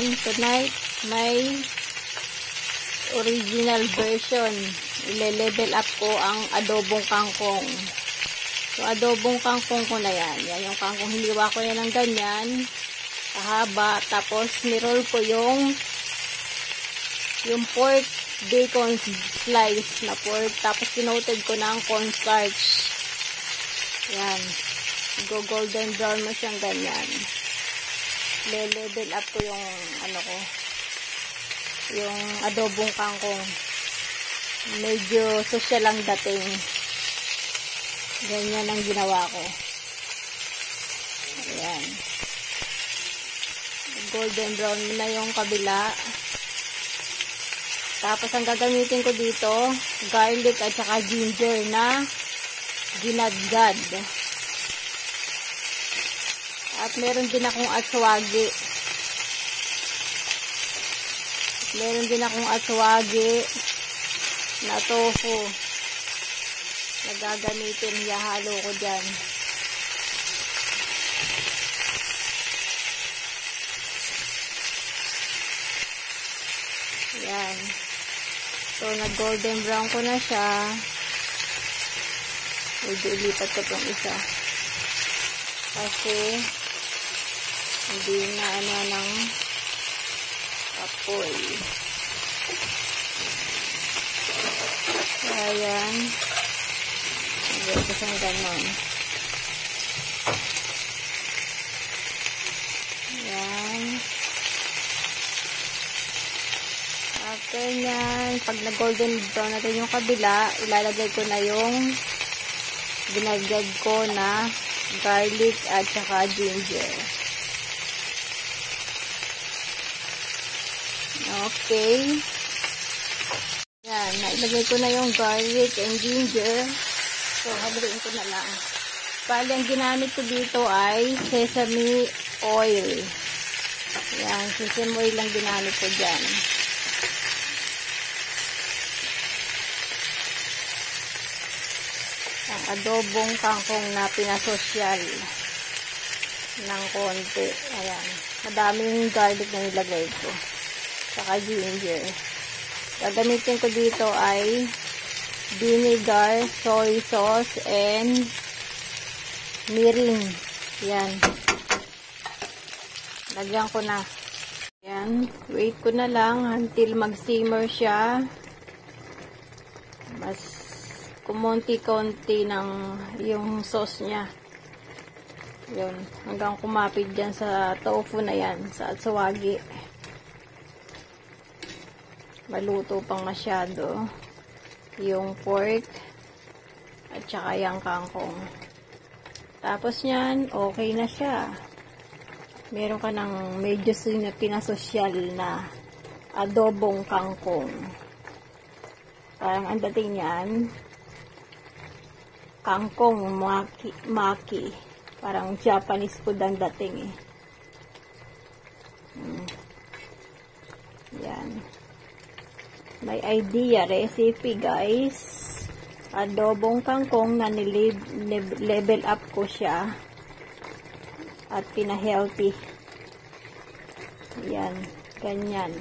Ayan, tonight may original version. Ile-level up ko ang adobong kangkong. So, adobong kangkong ko na yan. Yan yung kangkong. Hiliwa ko yan ng ganyan. Kahaba. Tapos, niroll ko yung pork bacon slice na pork. Tapos, sinoted ko ng cornstarch. Yan. Golden brown mo siyang ganyan. Le-level up ko yung yung adobong kangkong. Medyo social lang dating. Ganyan ang ginawa ko. Ayan. Golden brown na yung kabila. Tapos ang gagamitin ko dito, garlic at saka ginger na ginadgad. At meron din akong aswagi. Meron din akong aswagi na tofu. Nagagamitin, ihahalo ko dyan. Yan. So, nag-golden brown ko na siya. Medyo ilipat ko itong isa. Kasi, hindi na ng apoy. Ayan. Ayan ko siyang ganon. Ayan. After nyan, pag na-golden brown natin yung kabila, ilalagay ko na yung ginagad ko na garlic at saka ginger. Okay. Yan, nailagay ko na yung garlic and ginger. So, haluin ko na lang. Bali, ang ginamit ko dito ay sesame oil. Yan, sesame oil lang ginamit ko dyan. Ang adobong kangkong na pinasosyal ng konti. Ayan. Madaming garlic na nilagay ko. Saka ginger. Gagamitin ko dito ay vinegar, soy sauce, and mirin. Yan. Lagyan ko na. Yan. Wait ko na lang until mag-simmer siya. Mas kumonti-konti ng yung sauce niya. Yun. Hanggang kumapit dyan sa tofu na yan. Sa atsawagi. Maluto pang masyado yung pork at saka yung kangkong. Tapos yan, okay na siya. Meron ka ng medyo pinasosyal na adobong kangkong. Parang ang dating yan, kangkong maki. Parang Japanese food ang dating eh. Yan. May idea, recipe guys. Adobong kangkong na level up ko siya. At pina-healthy. Yan. Ganyan.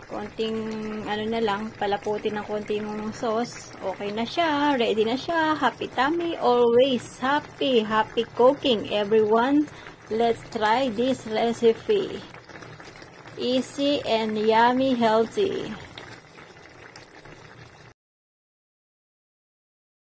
Konting, na lang, palaputin ng konting sauce. Okay na siya. Ready na siya. Happy tummy. Always happy. Happy cooking, everyone. Let's try this recipe. Easy and yummy healthy.